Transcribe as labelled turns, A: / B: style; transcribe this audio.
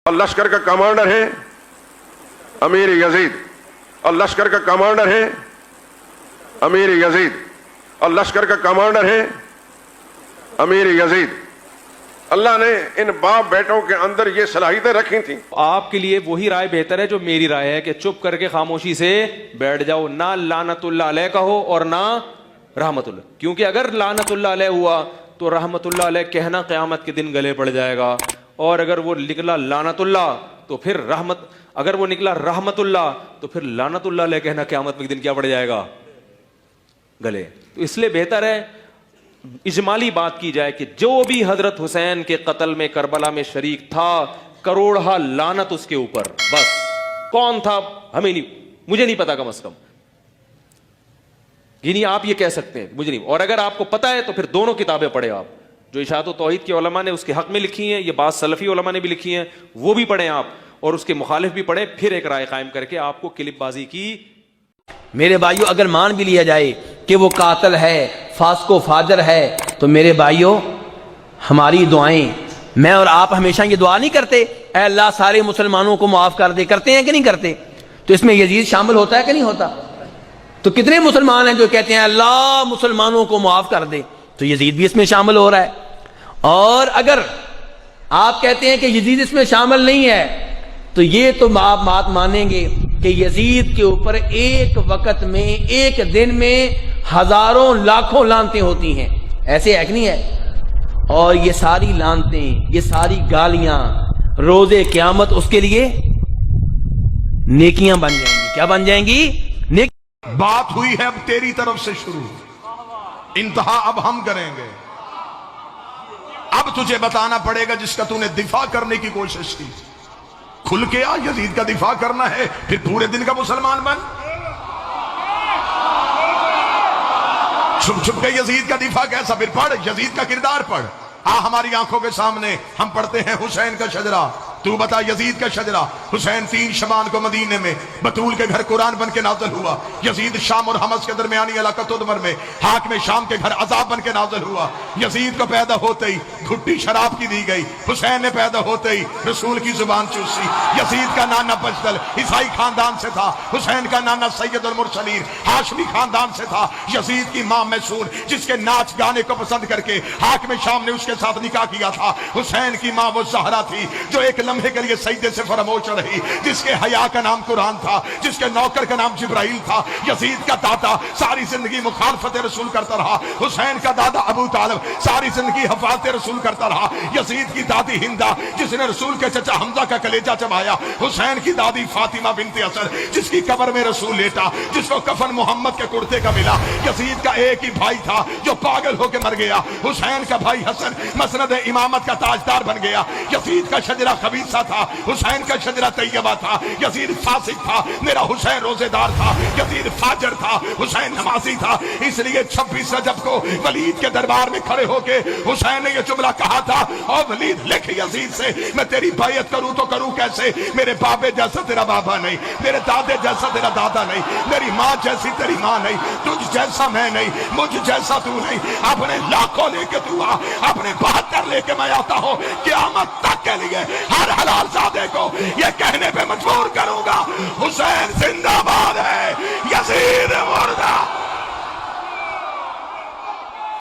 A: اور لشکر کا کمانڈر ہے امیر یزید، اور لشکر کا کمانڈر ہے امیر یزید، اور لشکر کا کمانڈر ہے امیر یزید۔ اللہ نے ان باپ بیٹوں کے اندر یہ صلاحیتیں رکھی تھیں۔
B: آپ کے لیے وہی رائے بہتر ہے جو میری رائے ہے کہ چپ کر کے خاموشی سے بیٹھ جاؤ، نہ لعنت اللہ علیہ کہو اور نہ رحمت اللہ، کیونکہ اگر لعنت اللہ علیہ ہوا تو رحمت اللہ علیہ کہنا قیامت کے دن گلے پڑ جائے گا، اور اگر وہ نکلا لعنت اللہ تو پھر اگر وہ نکلا رحمت اللہ تو پھر لعنت اللہ علیہ کہنا قیامت کے دن کیا پڑ جائے گا؟ گلے۔ تو اس لیے بہتر ہے اجمالی بات کی جائے کہ جو بھی حضرت حسین کے قتل میں کربلا میں شریک تھا، کروڑہ لعنت اس کے اوپر، بس کون تھا ہمیں نہیں، مجھے نہیں پتا کم از کم، یعنی آپ یہ کہہ سکتے ہیں مجھے نہیں، اور اگر آپ کو پتا ہے تو پھر دونوں کتابیں پڑھیں آپ، جو اشاعت و توحید کے علماء نے اس کے حق میں لکھی ہیں، یہ بعض سلفی علماء نے بھی لکھی ہیں، وہ بھی پڑھیں آپ، اور اس کے مخالف بھی پڑھیں، پھر ایک رائے قائم کر کے آپ کو کلپ بازی کی۔
C: میرے بھائیوں اگر مان بھی لیا جائے کہ وہ قاتل ہے، فاسق و فاجر ہے، تو میرے بھائیوں ہماری دعائیں، میں اور آپ ہمیشہ یہ دعا نہیں کرتے اے اللہ سارے مسلمانوں کو معاف کر دے، کرتے ہیں کہ نہیں کرتے؟ تو اس میں یزید شامل ہوتا ہے کہ نہیں ہوتا؟ تو کتنے مسلمان ہیں جو کہتے ہیں اللہ مسلمانوں کو معاف کر دے؟ تو یزید بھی اس میں شامل ہو رہا ہے۔ اور اگر آپ کہتے ہیں کہ یزید اس میں شامل نہیں ہے تو یہ تو آپ بات مانیں گے کہ یزید کے اوپر ایک وقت میں، ایک دن میں ہزاروں لاکھوں لعنتیں ہوتی ہیں، ایسے ہے کہ نہیں ہے؟ اور یہ ساری لعنتیں، یہ ساری گالیاں روز قیامت اس کے لیے نیکیاں بن جائیں گی۔ کیا بن جائیں گی؟
D: بات ہوئی ہے اب تیری طرف سے شروع، انتہا اب ہم کریں گے۔ اب تجھے بتانا پڑے گا جس کا تو نے دفاع کرنے کی کوشش کی، کھل کے آ، یزید کا دفاع کرنا ہے پھر پورے دن کا مسلمان بن، چھپ چھپ کے یزید کا دفاع کیسا؟ پھر پڑھ یزید کا کردار پڑھ، ہماری آنکھوں کے سامنے ہم پڑھتے ہیں حسین کا شجرہ، تو بتا یزید کا شجرہ۔ حسین 3 شبان کو مدینے میں بطول کے گھر قرآن بن کے نازل ہوا، یزید شام اور حمص کے درمیانی علاقہ تدمر میں حاکم شام کے گھر عذاب بن کے نازل ہوا۔ یزید کو پیدا ہوتے ہی گھٹی شراب کی دی گئی، حسین نے پیدا ہوتے ہی رسول کی زبان چوسی۔ یزید کا نانا بجدل عیسائی خاندان سے تھا، حسین کا نانا سید المرسلین ہاشمی خاندان سے تھا۔ یزید کی ماں میسون جس کے ناچ گانے کو پسند کر کے حاکم شام نے اس کے ساتھ نکاح کیا تھا، حسین کی ماں وہ زہرا تھی جو ایک لمحے کے لیے سجدے سے فراموش رہی، جس کے حیا کا نام قرآن تھا، جس کے نوکر کا نام جبرائیل تھا۔ یزید کا دادا ساری زندگی مخالفت رسول کرتا رہا، حسین کا دادا ابو طالب ساری زندگی حفاظت رسول کرتا رہا۔ یزید کی دادی ہندا جس نے رسول کے چچا حمزہ کا کلیجہ چبایا، حسین کی دادی فاطمہ بنت اسد جس کی قبر میں رسول لیٹا، جس کو کفن محمد کے کرتے کا ملا۔ یزید کا ایک ہی بھائی تھا جو پاگل ہو کے مر گیا، حسین کا بھائی حسن مسند امامت کا تاجدار بن گیا۔ یزید کا شجرہ خبیثہ تھا، حسین کا شجرہ طیبہ تھا۔ یزید فاسق تھا، میرا حسین روزے دار تھا۔ یزید فاجر تھا، حسین نمازی تھا۔ اس لیے 26 رجب کو ولید کے دربار میں کھڑے ہو کے حسین نے یہ جملہ کہا تھا، اور ولید لکھ یزید سے میں تیری بیعت کروں تو کروں کیسے؟ میرے بابے جیسا تیرا بابا نہیں، میرے دادے جیسا تیرا دادا نہیں، میری ماں جیسی تیری ماں نہیں، تجھ جیسا میں نہیں، مجھ جیسا تو نہیں۔ اپنے لاکھوں لے کے تو آ، اپنے 72 لے کے میں آتا ہوں، قیامت تک کے لیے ہر حلال زادے کو یہ کہنے پہ مجبور کروں گا، حسین زندہ باد ہے، یزید مردہ۔